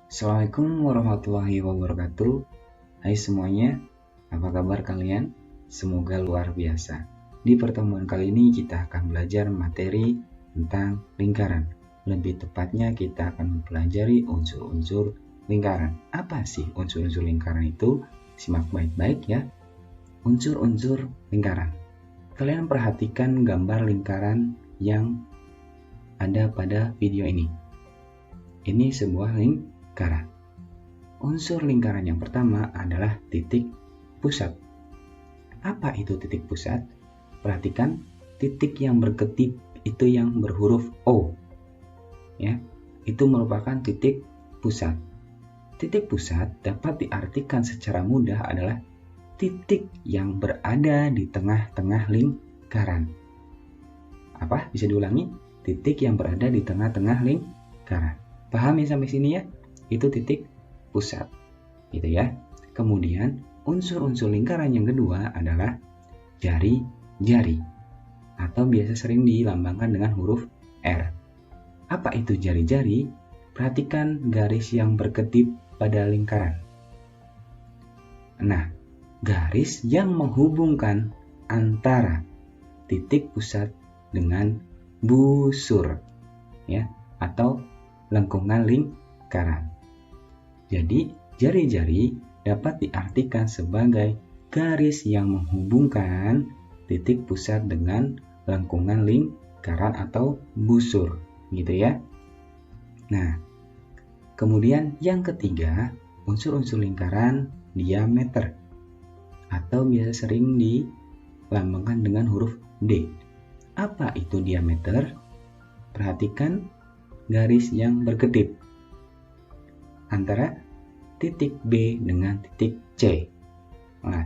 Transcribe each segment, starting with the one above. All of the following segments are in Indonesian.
Assalamualaikum warahmatullahi wabarakatuh. Hai semuanya, apa kabar kalian? Semoga luar biasa. Di pertemuan kali ini kita akan belajar materi tentang lingkaran. Lebih tepatnya kita akan mempelajari unsur-unsur lingkaran. Apa sih unsur-unsur lingkaran itu? Simak baik-baik ya. Unsur-unsur lingkaran. Kalian perhatikan gambar lingkaran yang ada pada video ini. Ini sebuah lingkaran. Unsur lingkaran yang pertama adalah titik pusat. Apa itu titik pusat? Perhatikan titik yang berkedip itu yang berhuruf O. Ya, itu merupakan titik pusat. Titik pusat dapat diartikan secara mudah adalah titik yang berada di tengah-tengah lingkaran. Apa? Bisa diulangi? Titik yang berada di tengah-tengah lingkaran. Pahami sampai sini ya? Itu titik pusat. Gitu ya. Kemudian unsur-unsur lingkaran yang kedua adalah jari-jari. Atau biasa sering dilambangkan dengan huruf R. Apa itu jari-jari? Perhatikan garis yang berkedip pada lingkaran. Nah, garis yang menghubungkan antara titik pusat dengan busur, ya, atau lengkungan lingkaran. Jadi, jari-jari dapat diartikan sebagai garis yang menghubungkan titik pusat dengan lengkungan lingkaran atau busur, gitu ya. Nah, kemudian yang ketiga, unsur-unsur lingkaran diameter atau biasa sering dilambangkan dengan huruf D. Apa itu diameter? Perhatikan garis yang berkedip antara titik B dengan titik C. Nah,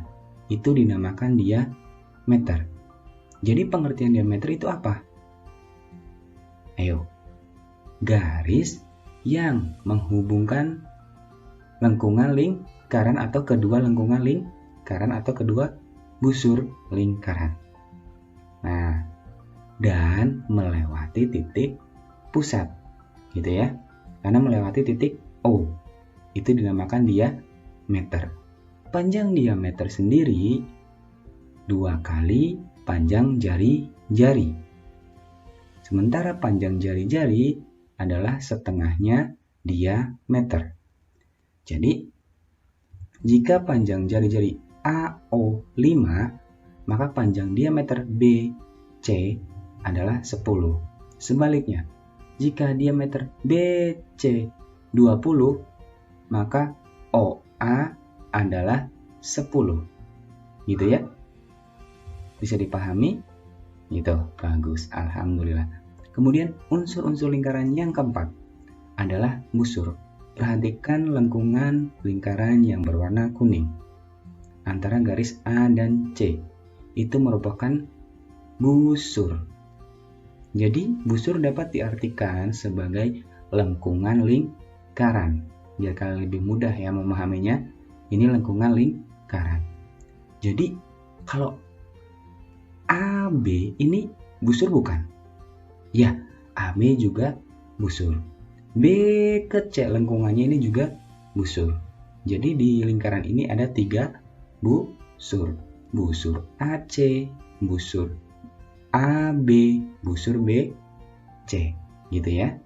itu dinamakan diameter. Jadi pengertian diameter itu apa? Ayo. Garis yang menghubungkan lengkungan lingkaran atau kedua lengkungan lingkaran atau kedua busur lingkaran. Nah, dan melewati titik pusat, gitu ya. Karena melewati titik O, itu dinamakan diameter. Panjang diameter sendiri 2 kali panjang jari-jari. Sementara panjang jari-jari adalah setengahnya diameter. Jadi, jika panjang jari-jari AO5, maka panjang diameter BC adalah 10. Sebaliknya, jika diameter BC 20, maka OA adalah 10. Gitu ya? Bisa dipahami? Gitu, bagus. Alhamdulillah. Kemudian unsur-unsur lingkaran yang keempat adalah busur. Perhatikan lengkungan lingkaran yang berwarna kuning antara garis A dan C. Itu merupakan busur. Jadi, busur dapat diartikan sebagai lengkungan lingkaran. Biar kalian lebih mudah ya memahaminya, ini lengkungan lingkaran. Jadi, kalau AB ini busur bukan? Ya, AB juga busur. B ke C lengkungannya ini juga busur. Jadi di lingkaran ini ada 3 busur. Busur AC, busur AB, busur BC, gitu ya.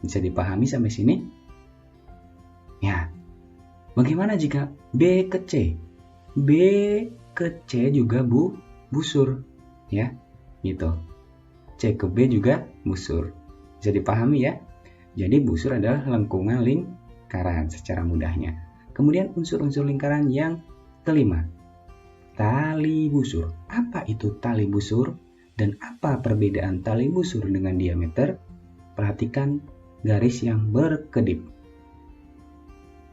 Bisa dipahami sampai sini? Ya. Bagaimana jika B ke C? B ke C juga busur, ya. Gitu. C ke B juga busur. Bisa dipahami ya? Jadi busur adalah lengkungan lingkaran secara mudahnya. Kemudian unsur-unsur lingkaran yang kelima, tali busur. Apa itu tali busur? Dan apa perbedaan tali busur dengan diameter? Perhatikan garis yang berkedip.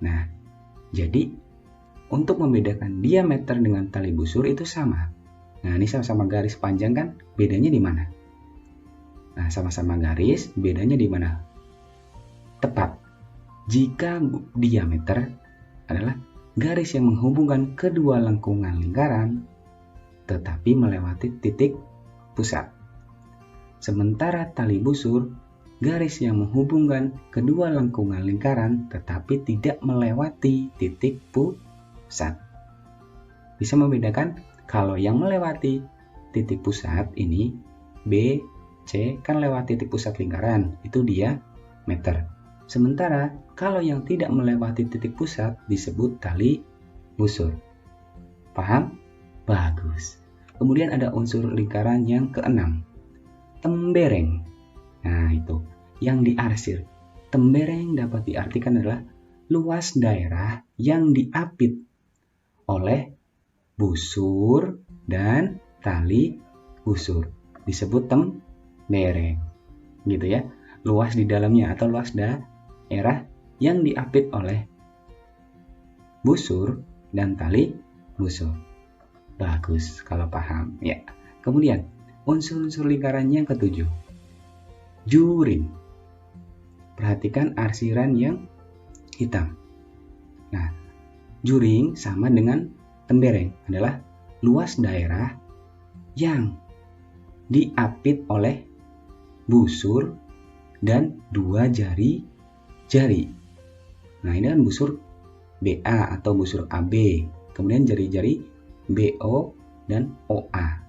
Nah, jadi untuk membedakan diameter dengan tali busur itu sama. Nah, ini sama-sama garis panjang kan? Bedanya di mana? Nah, sama-sama garis, bedanya di mana? Tepat. Jika diameter adalah garis yang menghubungkan kedua lengkungan lingkaran, tetapi melewati titik pusat. Sementara tali busur garis yang menghubungkan kedua lengkungan lingkaran tetapi tidak melewati titik pusat. Bisa membedakan kalau yang melewati titik pusat ini B, C kan lewat titik pusat lingkaran, itu dia meter. Sementara kalau yang tidak melewati titik pusat disebut tali busur. Paham? Bagus. Kemudian ada unsur lingkaran yang keenam, tembereng. Nah itu, yang diarsir. Tembereng dapat diartikan adalah luas daerah yang diapit oleh busur dan tali busur. Disebut tembereng. Gitu ya. Luas di dalamnya atau luas daerah yang diapit oleh busur dan tali busur. Bagus kalau paham ya. Kemudian unsur-unsur lingkaran yang ketujuh, juring. Perhatikan arsiran yang hitam. Nah, juring sama dengan tembereng adalah luas daerah yang diapit oleh busur dan dua jari-jari. Nah, ini kan busur BA atau busur AB, kemudian jari-jari BO dan OA.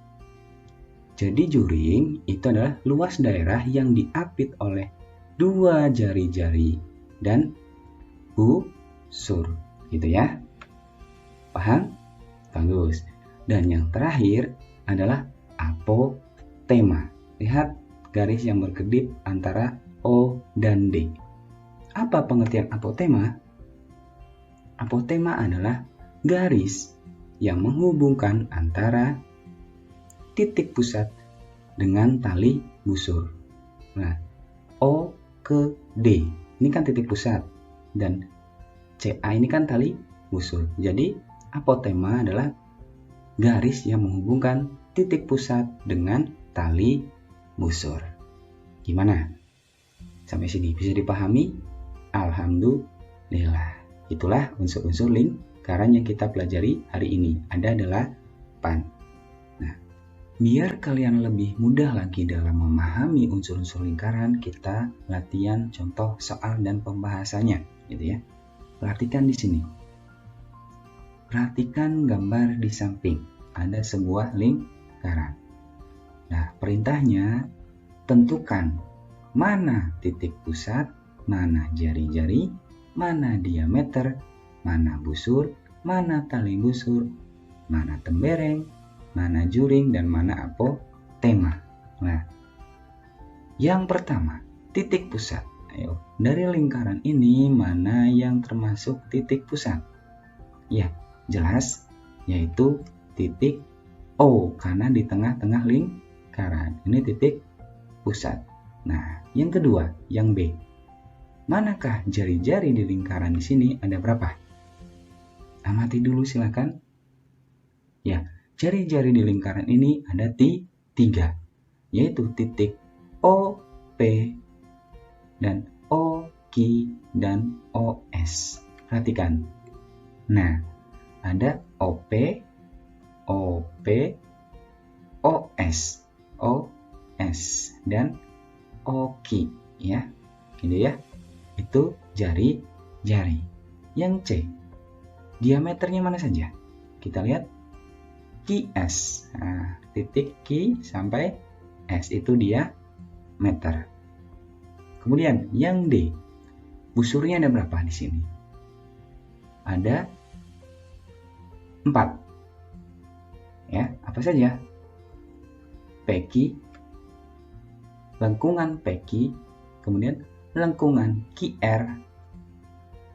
Jadi juring itu adalah luas daerah yang diapit oleh dua jari-jari dan busur, gitu ya. Paham? Bagus. Dan yang terakhir adalah apotema. Lihat garis yang berkedip antara O dan D. Apa pengertian apotema? Apotema adalah garis yang menghubungkan antara titik pusat dengan tali busur. Nah, O ke D ini kan titik pusat dan CA ini kan tali busur. Jadi apotema adalah garis yang menghubungkan titik pusat dengan tali busur. Gimana? Sampai sini bisa dipahami? Alhamdulillah. Itulah unsur-unsur lingkaran yang kita pelajari hari ini. Ada 8. Nah, biar kalian lebih mudah lagi dalam memahami unsur-unsur lingkaran, kita latihan contoh soal dan pembahasannya, gitu ya. Perhatikan di sini. Perhatikan gambar di samping. Ada sebuah lingkaran. Nah, perintahnya tentukan mana titik pusat, mana jari-jari, mana diameter, mana busur, mana tali busur, mana tembereng, mana juring, dan mana apotema. Nah, yang pertama, titik pusat. Ayo, dari lingkaran ini mana yang termasuk titik pusat? Ya, jelas, yaitu titik O, karena di tengah-tengah lingkaran. Ini titik pusat. Nah, yang kedua, yang B. Manakah jari-jari di lingkaran di sini ada berapa? Amati dulu silakan. Ya, jari-jari di lingkaran ini ada 3, yaitu titik O, P, dan O, Q, dan OS. Perhatikan. Nah, ada OP, OP, OS, OS, dan OQ, ya. Gitu ya. Itu jari-jari. Yang C, diameternya mana saja? Kita lihat QS. Nah, titik Q sampai S itu diameter. Kemudian yang D, busurnya ada berapa di sini? Ada 4. Ya, apa saja? PQ, lengkungan PQ, kemudian lengkungan QR,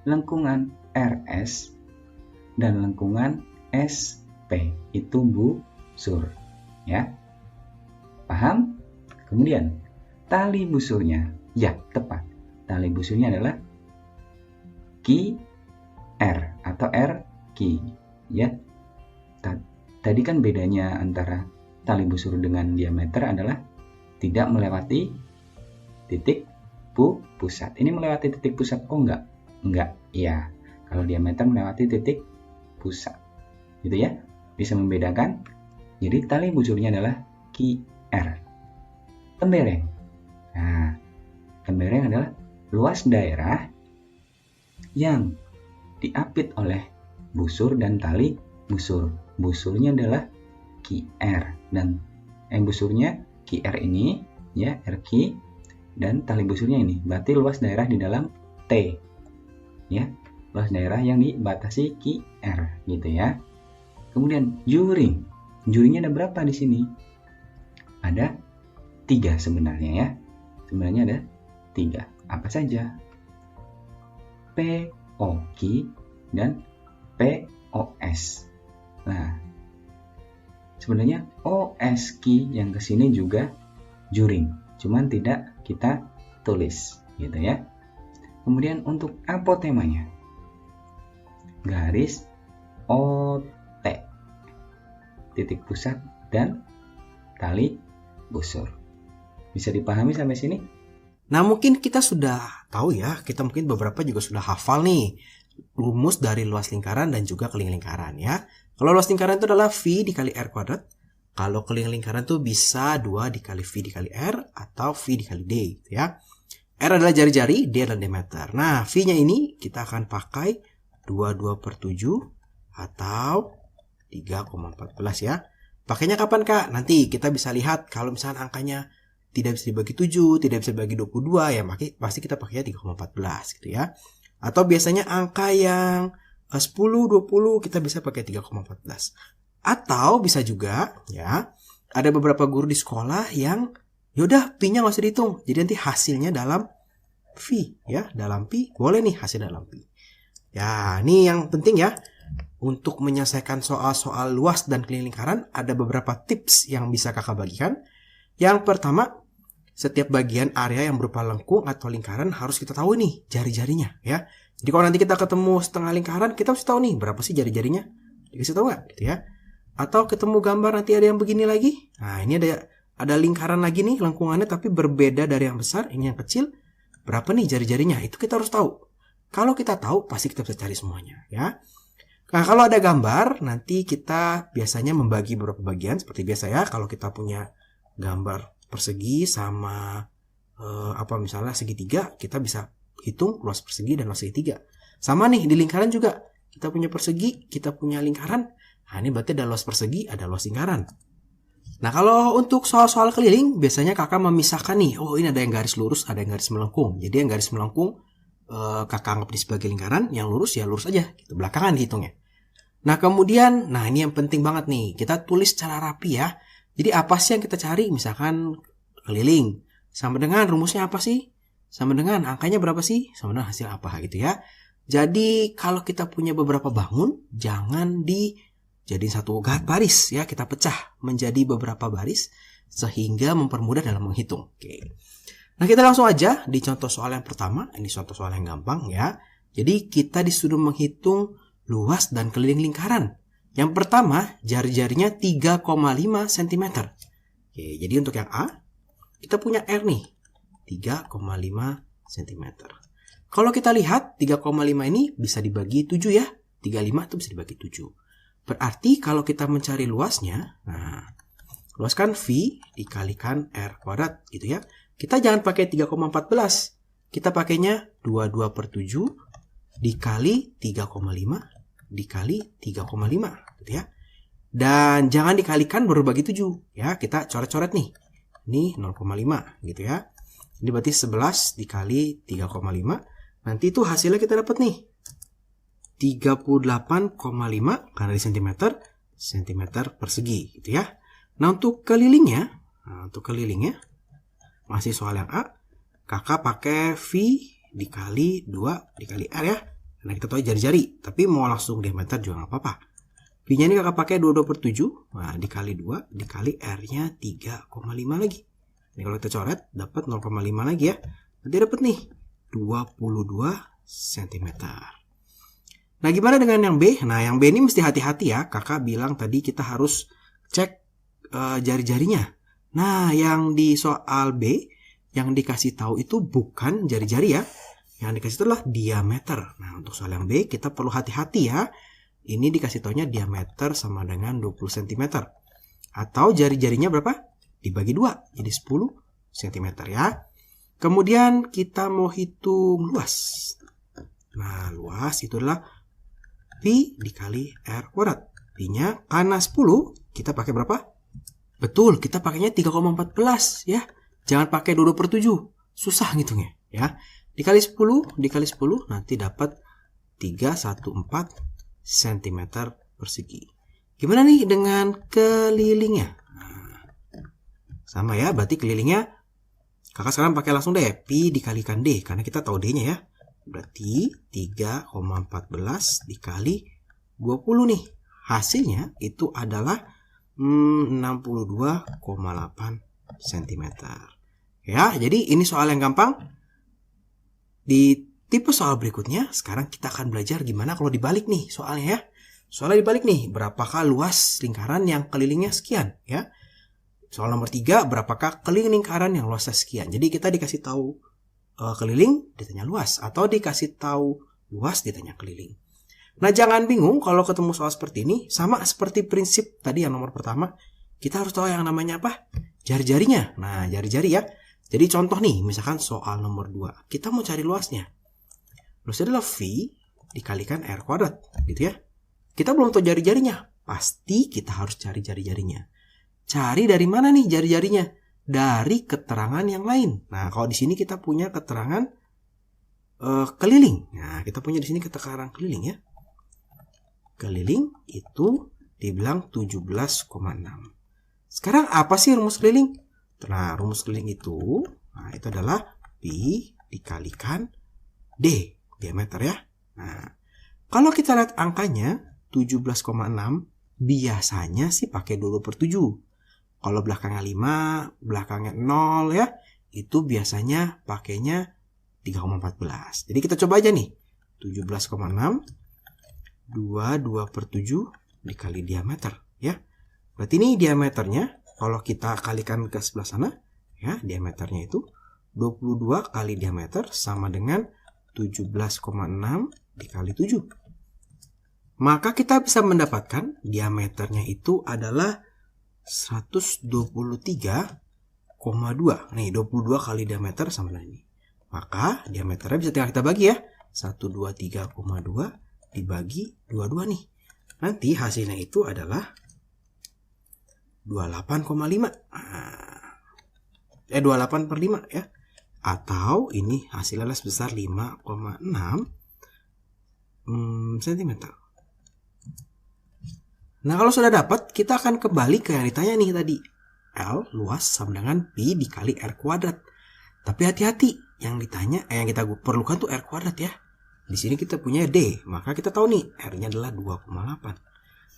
lengkungan RS, dan lengkungan SP. Itu busur, ya. Paham? Kemudian tali busurnya, ya tepat. Tali busurnya adalah QR atau RQ, ya. Tadi kan bedanya antara tali busur dengan diameter adalah tidak melewati titik pusat. Ini melewati titik pusat, oh enggak? Enggak, ya. Kalau diameter melewati titik pusat, gitu ya. Bisa membedakan. Jadi tali busurnya adalah QR. Tembereng. Nah, Gambar yang adalah luas daerah yang diapit oleh busur dan tali busur. Busurnya adalah QR dan busurnya QR ini ya, RQ, dan tali busurnya ini. Berarti luas daerah di dalam T. Ya, luas daerah yang dibatasi QR gitu ya. Kemudian juring. Juringnya ada berapa di sini? Ada 3 sebenarnya ya. Sebenarnya ada 3. Apa saja? POQ dan POS. Nah, sebenarnya OSQ yang kesini juga juring, cuman tidak kita tulis gitu ya. Kemudian untuk apotemanya, garis OT, titik pusat dan tali busur. Bisa dipahami sampai sini? Nah, mungkin kita sudah tahu ya, kita mungkin beberapa juga sudah hafal nih rumus dari luas lingkaran dan juga keliling lingkaran ya. Kalau luas lingkaran itu adalah V dikali R kuadrat. Kalau keliling lingkaran itu bisa 2 dikali V dikali R atau V dikali D gitu ya. R adalah jari-jari, D adalah diameter. Nah, V-nya ini kita akan pakai 22/7 atau 3,14 ya. Pakainya kapan Kak? Nanti kita bisa lihat kalau misalnya angkanya tidak bisa dibagi 7, tidak bisa dibagi 22 ya, pasti kita pakainya 3,14 gitu ya. Atau biasanya angka yang 10, 20 kita bisa pakai 3,14. Atau bisa juga ya, ada beberapa guru di sekolah yang yaudah pi-nya nggak usah dihitung. Jadi nanti hasilnya dalam V ya, dalam pi boleh nih hasil dalam pi. Ya, ini yang penting ya. Untuk menyelesaikan soal-soal luas dan keliling lingkaran ada beberapa tips yang bisa Kakak bagikan. Yang pertama, setiap bagian area yang berupa lengkung atau lingkaran harus kita tahu nih jari-jarinya ya. Jadi kalau nanti kita ketemu setengah lingkaran, kita harus tahu nih berapa sih jari-jarinya. Dikasih tahu nggak gitu ya. Atau ketemu gambar nanti ada yang begini lagi. Nah, ini ada lingkaran lagi nih, lengkungannya tapi berbeda dari yang besar, ini yang kecil. Berapa nih jari-jarinya? Itu kita harus tahu. Kalau kita tahu, pasti kita bisa cari semuanya ya. Nah, kalau ada gambar, nanti kita biasanya membagi beberapa bagian seperti biasa ya. Kalau kita punya gambar persegi sama misalnya segitiga, kita bisa hitung luas persegi dan luas segitiga. Sama nih di lingkaran juga, kita punya persegi, kita punya lingkaran. Nah, ini berarti ada luas persegi, ada luas lingkaran. Nah, kalau untuk soal-soal keliling, biasanya kakak memisahkan nih, oh ini ada yang garis lurus, ada yang garis melengkung. Jadi yang garis melengkung kakak anggap di sebagai lingkaran, yang lurus ya lurus aja, gitu. Belakangan dihitungnya. Nah, kemudian, nah ini yang penting banget nih, kita tulis secara rapi ya. Jadi apa sih yang kita cari? Misalkan keliling, sama dengan rumusnya apa sih? Sama dengan angkanya berapa sih? Sama dengan hasil apa gitu ya. Jadi kalau kita punya beberapa bangun, jangan dijadiin satu baris ya, kita pecah menjadi beberapa baris sehingga mempermudah dalam menghitung. Oke. Nah, kita langsung aja di contoh soal yang pertama. Ini contoh soal yang gampang ya. Jadi kita disuruh menghitung luas dan keliling lingkaran. Yang pertama, jari-jarinya 3,5 cm. Oke, jadi untuk yang A, kita punya R nih, 3,5 cm. Kalau kita lihat, 3,5 ini bisa dibagi 7 ya. 35 itu bisa dibagi 7. Berarti kalau kita mencari luasnya, nah, luas kan V dikalikan R kuadrat gitu ya. Kita jangan pakai 3,14. Kita pakainya 22/7 dikali 3,5 dikali 3,5 gitu ya. Dan jangan dikalikan baru bagi 7 ya. Kita coret-coret nih. Ini 0,5 gitu ya. Ini berarti 11 dikali 3,5. Nanti itu hasilnya kita dapat nih 38,5 karena di cm persegi gitu ya. Nah, untuk kelilingnya masih soal yang A, kakak pakai V dikali 2 dikali R ya. Karena kita tahu jari-jari, tapi mau langsung diameter juga nggak apa-apa. V-nya ini kakak pakai 22/7, nah, dikali 2 dikali R-nya 3,5 lagi. Ini kalau kita coret dapat 0,5 lagi ya. Nanti dapat nih 22 cm. Nah, gimana dengan yang B? Nah, yang B ini mesti hati-hati ya. Kakak bilang tadi kita harus cek jari-jarinya. Nah, yang di soal B yang dikasih tahu itu bukan jari-jari ya. Yang dikasih itu adalah diameter. Nah, untuk soal yang B kita perlu hati-hati ya. Ini dikasih taunya diameter sama dengan 20 cm. Atau jari-jarinya berapa? Dibagi 2, jadi 10 cm ya. Kemudian kita mau hitung luas. Nah, luas itu adalah pi dikali R kuadrat. Pi-nya karena 10, kita pakai berapa? Betul, kita pakainya 3,14 ya. Jangan pakai 2/7. Susah ngitungnya ya. Dikali 10 nanti dapat 314 cm persegi. Gimana nih dengan kelilingnya? Nah, sama ya, berarti kelilingnya kakak sekarang pakai langsung deh, pi dikalikan D, karena kita tahu D-nya ya. Berarti 3,14 dikali 20 nih. Hasilnya itu adalah 62,8 cm. Ya, jadi ini soal yang gampang. Di tipe soal berikutnya, sekarang kita akan belajar gimana kalau dibalik nih soalnya ya. Soalnya dibalik nih, berapakah luas lingkaran yang kelilingnya sekian ya. Soal nomor 3, berapakah keliling lingkaran yang luasnya sekian. Jadi kita dikasih tahu keliling, ditanya luas. Atau dikasih tahu luas, ditanya keliling. Nah, jangan bingung kalau ketemu soal seperti ini. Sama seperti prinsip tadi yang nomor pertama, kita harus tahu yang namanya apa? Jari-jarinya. Nah, jari-jari ya. Jadi contoh nih, misalkan soal nomor 2. Kita mau cari luasnya. Luasnya adalah V dikalikan R kuadrat. Gitu ya. Kita belum tahu jari-jarinya. Pasti kita harus cari jari-jarinya. Cari dari mana nih jari-jarinya? Dari keterangan yang lain. Nah, kalau di sini kita punya keterangan keliling. Nah, kita punya di sini keterangan keliling ya. Keliling itu dibilang 17,6. Sekarang apa sih rumus keliling? Nah, rumus keliling itu adalah pi dikalikan D, diameter ya. Nah, kalau kita lihat angkanya 17,6, biasanya sih pakai 20/7. Kalau belakangnya 5, belakangnya 0 ya, itu biasanya pakainya 3,14. Jadi kita coba aja nih. 17,6 2/7 dikali diameter ya. Berarti ini diameternya kalau kita kalikan ke sebelah sana ya, diameternya itu 22 kali diameter sama dengan 17,6 dikali 7. Maka kita bisa mendapatkan diameternya itu adalah 123,2. Nih, 22 kali diameter sama dengan ini. Maka diameternya bisa tinggal kita bagi ya. 123,2 dibagi 22 nih. Nanti hasilnya itu adalah 28,5. 28/5 ya. Atau ini hasilnya adalah sebesar 5,6 cm. Nah, kalau sudah dapat, kita akan kembali ke yang ditanya nih tadi. L luas sama dengan pi dikali R kuadrat. Tapi hati-hati, yang ditanya, yang kita perlukan tuh R kuadrat ya. Di sini kita punya D, maka kita tahu nih R-nya adalah 2,8.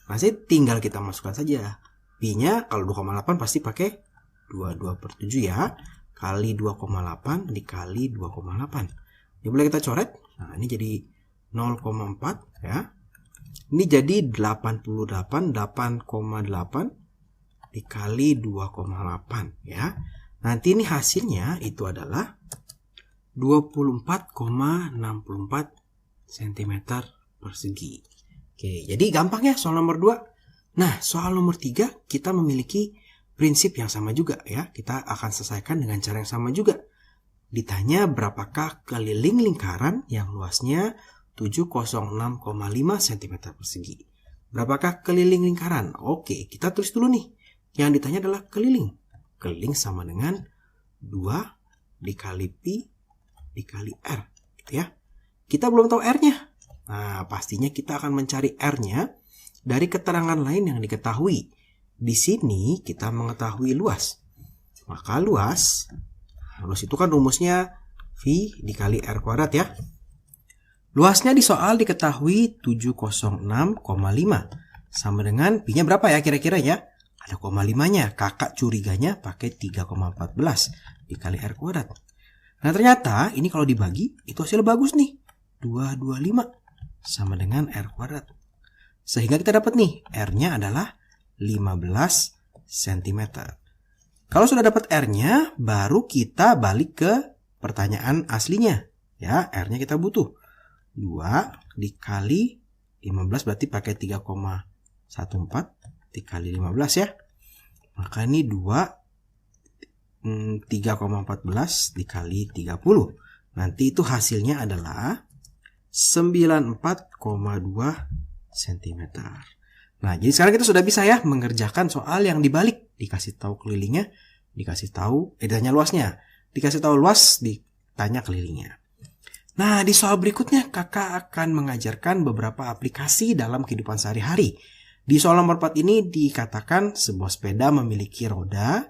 Masih tinggal kita masukkan saja. Pi-nya kalau 2,8 pasti pakai 22/7 ya. Kali 2,8 dikali 2,8. Ini boleh kita coret. Nah, ini jadi 0,4 ya. Ini jadi 8,8 dikali 2,8 ya. Nanti ini hasilnya itu adalah 24,64 cm persegi. Oke, jadi gampang ya soal nomor 2. Nah, soal nomor 3 kita memiliki prinsip yang sama juga ya. Kita akan selesaikan dengan cara yang sama juga. Ditanya berapakah keliling lingkaran yang luasnya 706,5 cm persegi. Berapakah keliling lingkaran? Oke, kita tulis dulu nih. Yang ditanya adalah keliling. Keliling sama dengan 2 dikali pi dikali R. Gitu ya. Kita belum tahu R-nya. Nah, pastinya kita akan mencari R-nya dari keterangan lain yang diketahui. Di sini kita mengetahui luas. Maka luas itu kan rumusnya V dikali R kuadrat ya. Luasnya di soal diketahui 706,5 sama dengan pi-nya berapa ya kira-kira ya? Ada 0,5-nya. Kakak curiganya pakai 3,14 dikali R kuadrat. Nah, ternyata ini kalau dibagi itu hasilnya bagus nih. 225 sama dengan R kuadrat. Sehingga kita dapat nih R-nya adalah 15 cm. Kalau sudah dapat R-nya, baru kita balik ke pertanyaan aslinya. Ya, R-nya kita butuh. 2 dikali 15 berarti pakai 3,14 dikali 15 ya. Maka ini 2 3,14 dikali 30. Nanti itu hasilnya adalah 94,2 cm. Nah, jadi sekarang kita sudah bisa ya mengerjakan soal yang dibalik. Dikasih tahu kelilingnya, ditanya luasnya. Dikasih tahu luas, ditanya kelilingnya. Nah, di soal berikutnya kakak akan mengajarkan beberapa aplikasi dalam kehidupan sehari-hari. Di soal nomor 4 ini dikatakan sebuah sepeda memiliki roda,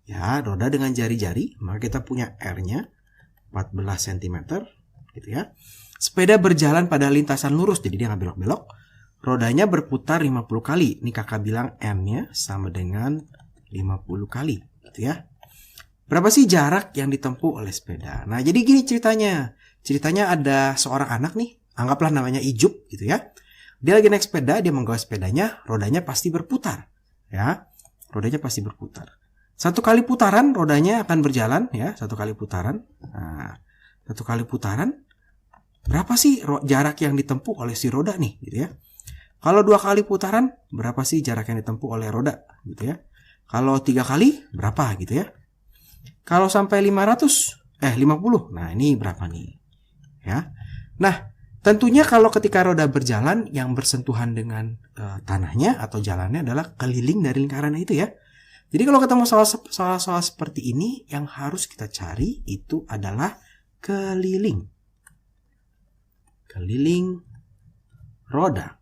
ya, roda dengan jari-jari, maka kita punya R-nya 14 cm, gitu ya. Sepeda berjalan pada lintasan lurus, jadi dia nggak belok-belok. Rodanya berputar 50 kali. Ini kakak bilang N-nya sama dengan 50 kali, gitu ya. Berapa sih jarak yang ditempuh oleh sepeda? Nah, jadi gini ceritanya. Ceritanya ada seorang anak nih, anggaplah namanya Ijup, gitu ya. Dia lagi naik sepeda, dia menggawa sepedanya, rodanya pasti berputar, ya. Rodanya pasti berputar. Satu kali putaran rodanya akan berjalan, ya. Satu kali putaran. Nah, satu kali putaran, berapa sih jarak yang ditempuh oleh si roda nih, gitu ya. Kalau 2 kali putaran, berapa sih jarak yang ditempuh oleh roda, gitu ya. Kalau 3 kali, berapa, gitu ya. Kalau sampai 50, nah ini berapa nih, ya. Nah, tentunya kalau ketika roda berjalan, yang bersentuhan dengan tanahnya atau jalannya adalah keliling dari lingkaran itu ya. Jadi kalau ketemu soal-soal seperti ini, yang harus kita cari itu adalah keliling. Keliling roda.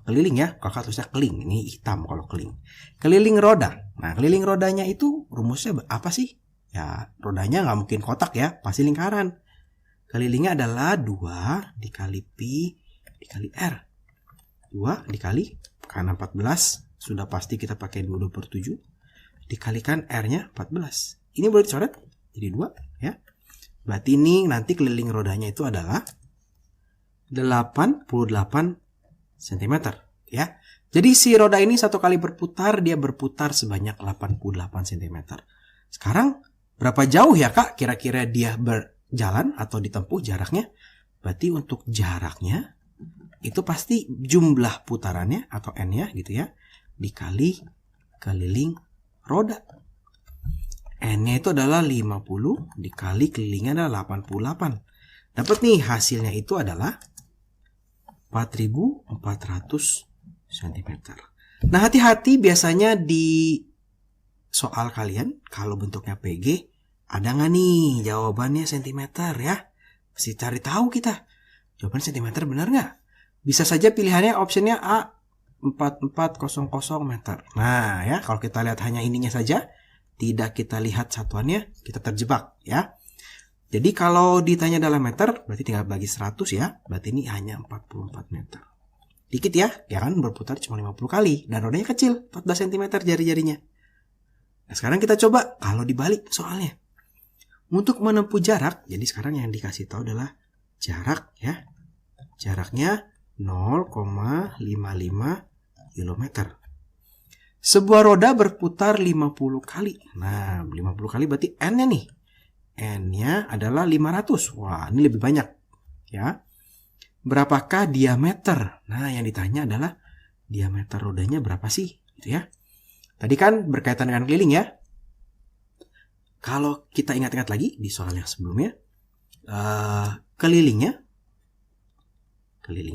Keliling ya, kakak tulisnya keling. Ini hitam kalau keling. Keliling roda. Nah, keliling rodanya itu rumusnya apa sih? Ya, rodanya nggak mungkin kotak ya, pasti lingkaran. Kelilingnya adalah 2 dikali pi dikali R. 2 dikali, karena 14, sudah pasti kita pakai 22/7. Dikalikan R-nya 14. Ini boleh dicoret, jadi 2 ya. Berarti ini nanti keliling rodanya itu adalah 88 cm ya. Jadi si roda ini satu kali berputar, dia berputar sebanyak 88 cm. Sekarang berapa jauh ya kak kira-kira dia berjalan atau ditempuh jaraknya? Berarti untuk jaraknya itu pasti jumlah putarannya atau N-nya gitu ya, dikali keliling roda. N-nya itu adalah 50 dikali kelilingnya adalah 88. Dapat nih hasilnya itu adalah 4400 cm. Nah, hati-hati biasanya di soal kalian kalau bentuknya PG ada nggak nih jawabannya cm ya? Mesti cari tahu kita. Jawaban cm benar nggak? Bisa saja pilihannya optionnya A 4400 meter. Nah ya, kalau kita lihat hanya ininya saja, tidak kita lihat satuannya, kita terjebak ya. Jadi kalau ditanya dalam meter, berarti tinggal bagi 100 ya. Berarti ini hanya 44 meter. Dikit ya kan berputar cuma 50 kali. Dan rodanya kecil, 14 cm jari-jarinya. Nah sekarang kita coba kalau dibalik soalnya. Untuk menempuh jarak, jadi sekarang yang dikasih tahu adalah jarak ya. Jaraknya 0,55 km. Sebuah roda berputar 50 kali. Nah, 50 kali berarti N-nya nih. N-nya adalah 500. Wah, ini lebih banyak. Ya. Berapakah diameter? Nah, yang ditanya adalah diameter rodanya berapa sih? Gitu ya. Tadi kan berkaitan dengan keliling ya. Kalau kita ingat-ingat lagi di soal yang sebelumnya, kelilingnya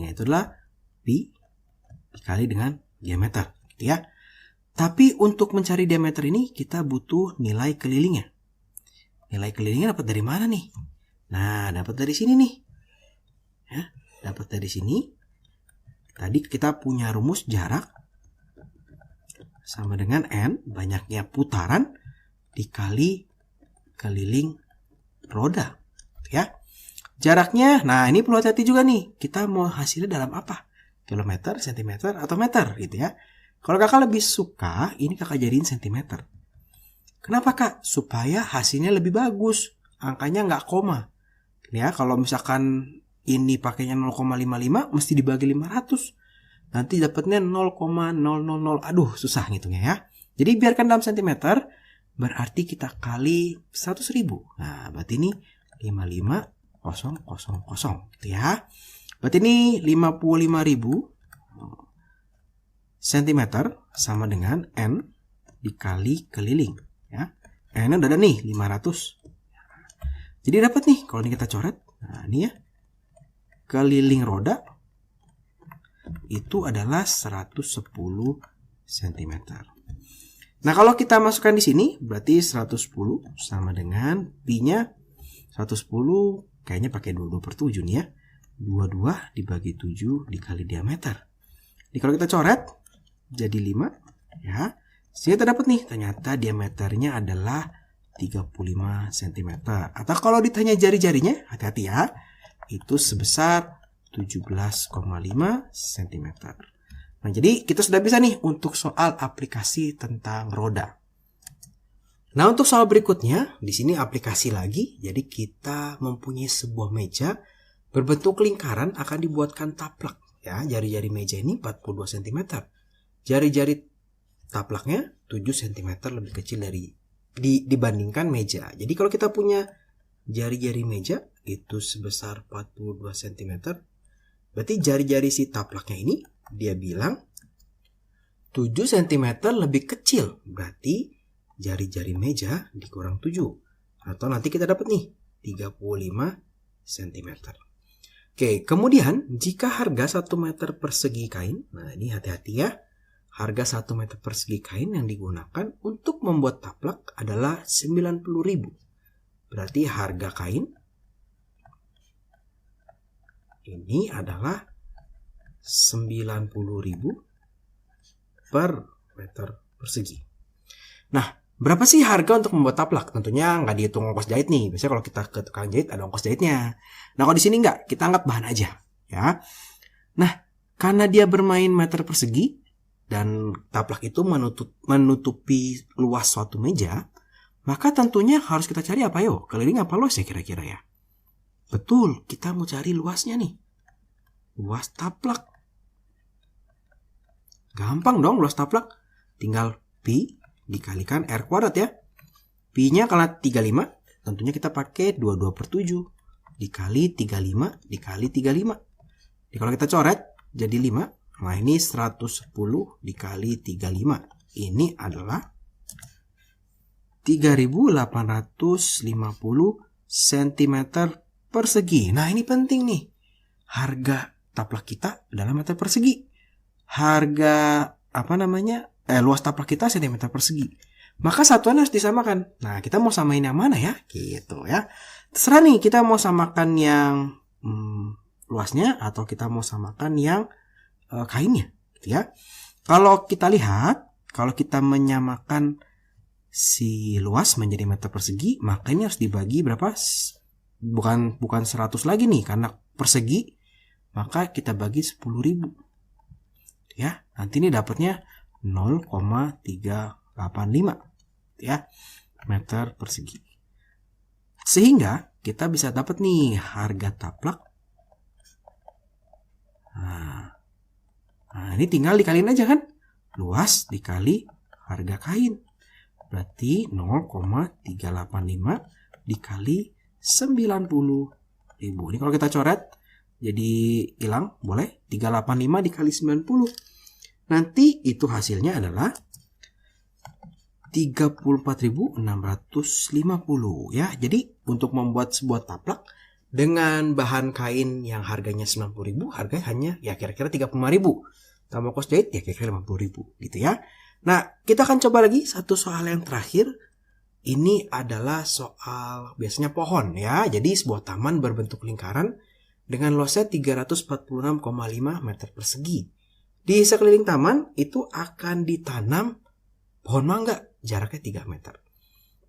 itu adalah pi dikali dengan diameter, gitu ya. Tapi untuk mencari diameter ini kita butuh nilai kelilingnya. Nilai kelilingnya dapat dari mana nih? Nah, dapat dari sini nih. Ya, dapat dari sini. Tadi kita punya rumus jarak sama dengan N, banyaknya putaran dikali keliling roda, ya. Jaraknya, nah ini perlu hati-hati juga nih. Kita mau hasilnya dalam apa? Kilometer, sentimeter, atau meter gitu ya. Kalau kakak lebih suka, ini kakak jadiin sentimeter. Kenapa kak? Supaya hasilnya lebih bagus. Angkanya nggak koma. Ya, kalau misalkan ini pakainya 0,55, mesti dibagi 500. Nanti dapatnya 0,000. Aduh, susah ngitungnya ya. Jadi biarkan dalam sentimeter, berarti kita kali 100.000. Nah, berarti ini 55.000 gitu ya. Berarti ini 55.000 cm sama dengan N dikali keliling ya. N-nya udah ada nih 500. Jadi dapat nih kalau ini kita coret. Nah, ini ya. Keliling roda itu adalah 110 cm. Nah, kalau kita masukkan di sini berarti 110 sama dengan pi-nya 110 kayaknya pakai 22/7 nih ya. 22 dibagi 7 dikali diameter. Jadi kalau kita coret jadi 5 ya. Sehingga kita dapat nih ternyata diameternya adalah 35 cm. Atau kalau ditanya jari-jarinya, hati-hati ya. Itu sebesar 17,5 cm. Nah, jadi kita sudah bisa nih untuk soal aplikasi tentang roda. Nah, untuk soal berikutnya, di sini aplikasi lagi. Jadi kita mempunyai sebuah meja berbentuk lingkaran akan dibuatkan taplak. Ya, jari-jari meja ini 42 cm. Jari-jari taplaknya 7 cm lebih kecil dibandingkan meja. Jadi kalau kita punya jari-jari meja itu sebesar 42 cm, berarti jari-jari si taplaknya ini dia bilang 7 cm lebih kecil. Berarti jari-jari meja dikurang 7. Atau nanti kita dapat nih 35 cm. Oke, kemudian jika harga 1 meter persegi kain, nah ini hati-hati ya. Harga 1 meter persegi kain yang digunakan untuk membuat taplak adalah 90.000. Berarti harga kain ini adalah 90.000 per meter persegi. Nah, berapa sih harga untuk membuat taplak? Tentunya nggak dihitung ongkos jahit nih. Biasanya kalau kita ke tukang jahit ada ongkos jahitnya. Nah, kalau di sini nggak, kita anggap bahan aja, ya. Nah, karena dia bermain meter persegi dan taplak itu menutupi luas suatu meja, maka tentunya harus kita cari apa yo? Keliling apa luas ya kira-kira ya? Betul, kita mau cari luasnya nih. Luas taplak. Gampang dong luas taplak. Tinggal pi dikalikan R kuadrat ya. Pi-nya kalau 35, tentunya kita pakai 22/7 dikali 35 dikali 35. Jadi kalau kita coret jadi 5. Nah, ini 110 dikali 35. Ini adalah 3.850 cm persegi. Nah, ini penting nih. Harga taplak kita adalah meter persegi. Harga luas taplak kita cm persegi. Maka satuan harus disamakan. Nah, kita mau samain yang mana ya? Gitu ya. Terserah nih, kita mau samakan yang luasnya atau kita mau samakan yang kainnya, gitu ya. Kalau kita lihat, kalau kita menyamakan si luas menjadi meter persegi, maka ini harus dibagi berapa? Bukan 100 lagi nih, karena persegi, maka kita bagi 10.000. Ya, nanti ini dapatnya 0,385 ya, meter persegi. Sehingga kita bisa dapat nih harga taplak. Nah, ini tinggal dikaliin aja kan. Luas dikali harga kain. Berarti 0,385 dikali 90.000. Ini kalau kita coret jadi hilang, boleh. 385 dikali 90. Nanti itu hasilnya adalah 34.650 ya. Jadi untuk membuat sebuah taplak dengan bahan kain yang harganya 90.000, harganya hanya ya kira-kira 35.000. Tambah kos jahit ya kira-kira 50.000 gitu ya. Nah, kita akan coba lagi satu soal yang terakhir. Ini adalah soal biasanya pohon ya. Jadi sebuah taman berbentuk lingkaran dengan luasnya 346,5 meter persegi. Di sekeliling taman itu akan ditanam pohon mangga, jaraknya 3 meter.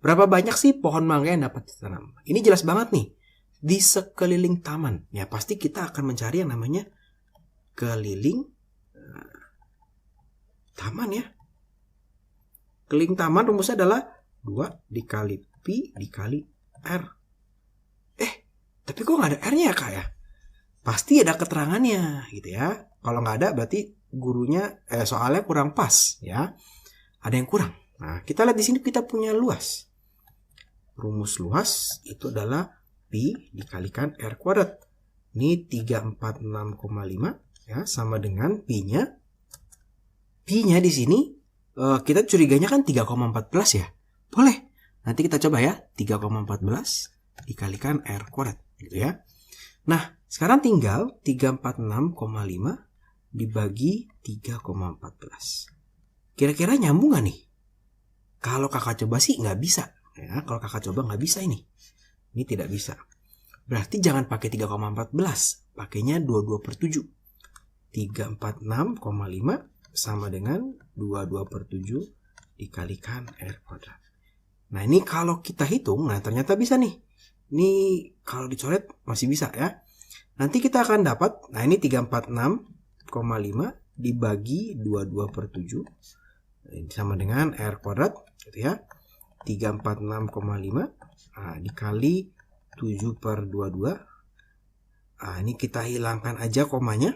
Berapa banyak sih pohon mangga yang dapat ditanam? Ini jelas banget nih. Di sekeliling taman, ya pasti kita akan mencari yang namanya keliling taman ya. Keliling taman rumusnya adalah 2 dikali pi dikali R. Tapi kok nggak ada R-nya ya kak ya? Pasti ada keterangannya gitu ya. Kalau nggak ada berarti gurunya soalnya kurang pas ya. Ada yang kurang. Nah, kita lihat di sini kita punya luas. Rumus luas itu adalah pi dikalikan R kuadrat. Ini 346,5 ya, sama dengan pi-nya. Pi-nya di sini kita curiganya kan 3,14 ya. Boleh. Nanti kita coba ya, 3,14 dikalikan R kuadrat gitu ya. Nah, sekarang tinggal 346,5 dibagi 3,14. Kira-kira nyambung gak nih? Kalau kakak coba sih nggak bisa. Ya, kalau kakak coba nggak bisa ini. Ini tidak bisa. Berarti jangan pakai 3,14. Pakainya 22/7. 346,5 sama dengan 22/7 dikalikan R kuadrat. Nah ini kalau kita hitung, nah ternyata bisa nih. Ini kalau dicoret masih bisa ya. Nanti kita akan dapat, nah ini 346,5 dibagi 22/7 sama dengan R kuadrat gitu ya. 346,5 dikali 7/22. Ini kita hilangkan aja komanya.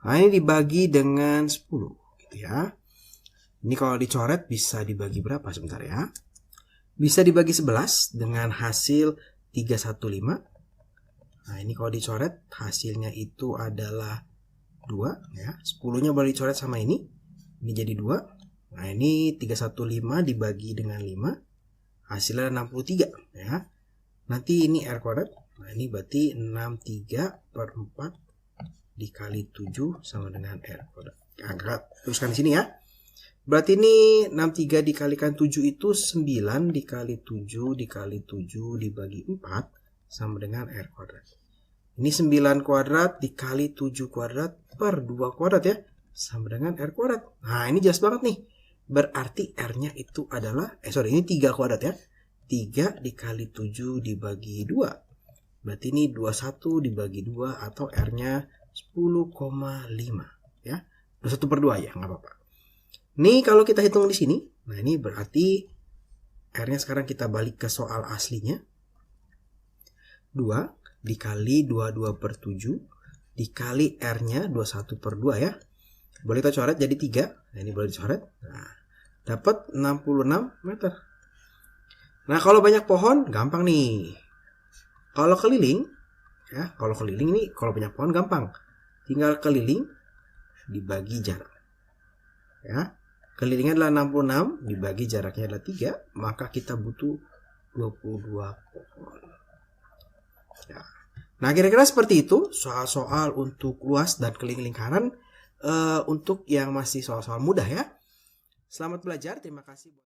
Nah ini dibagi dengan 10 gitu ya. Ini kalau dicoret bisa dibagi berapa sebentar ya. Bisa dibagi 11 dengan hasil 315. Nah ini kalau dicoret hasilnya itu adalah 2 ya. 10-nya boleh dicoret sama ini. Ini jadi 2. Nah ini 315 dibagi dengan 5. Hasilnya 63 ya. Nanti ini R kuadrat. Nah ini berarti 63/4 dikali 7 sama dengan R kuadrat. Angkat teruskan di sini ya. Berarti ini 63 dikalikan 7 itu 9 dikali 7 dikali 7 dibagi 4 sama dengan R kuadrat. Ini 9 kuadrat dikali 7 kuadrat per 2 kuadrat ya. Sama dengan R kuadrat. Nah ini jelas banget nih. Berarti R-nya itu adalah, ini 3 kuadrat ya. 3 dikali 7 dibagi 2. Berarti ini 21 dibagi 2 atau R-nya 10,5 ya. 21/2 ya, nggak apa-apa. Nih kalau kita hitung di sini, nah ini berarti R-nya sekarang kita balik ke soal aslinya. 2 dikali 22/7 dikali R-nya 21/2 ya. Boleh kita coret jadi 3. Nah ini boleh dicoret. Nah, dapat 66 meter. Nah kalau banyak pohon gampang nih. Kalau keliling ya, kalau keliling ini kalau banyak pohon gampang. Tinggal keliling dibagi jarak. Ya. Kelilingnya adalah 66 dibagi jaraknya adalah 3, maka kita butuh 22 pohon. Ya. Nah kira-kira seperti itu soal-soal untuk luas dan keliling lingkaran untuk yang masih soal-soal mudah ya. Selamat belajar, terima kasih.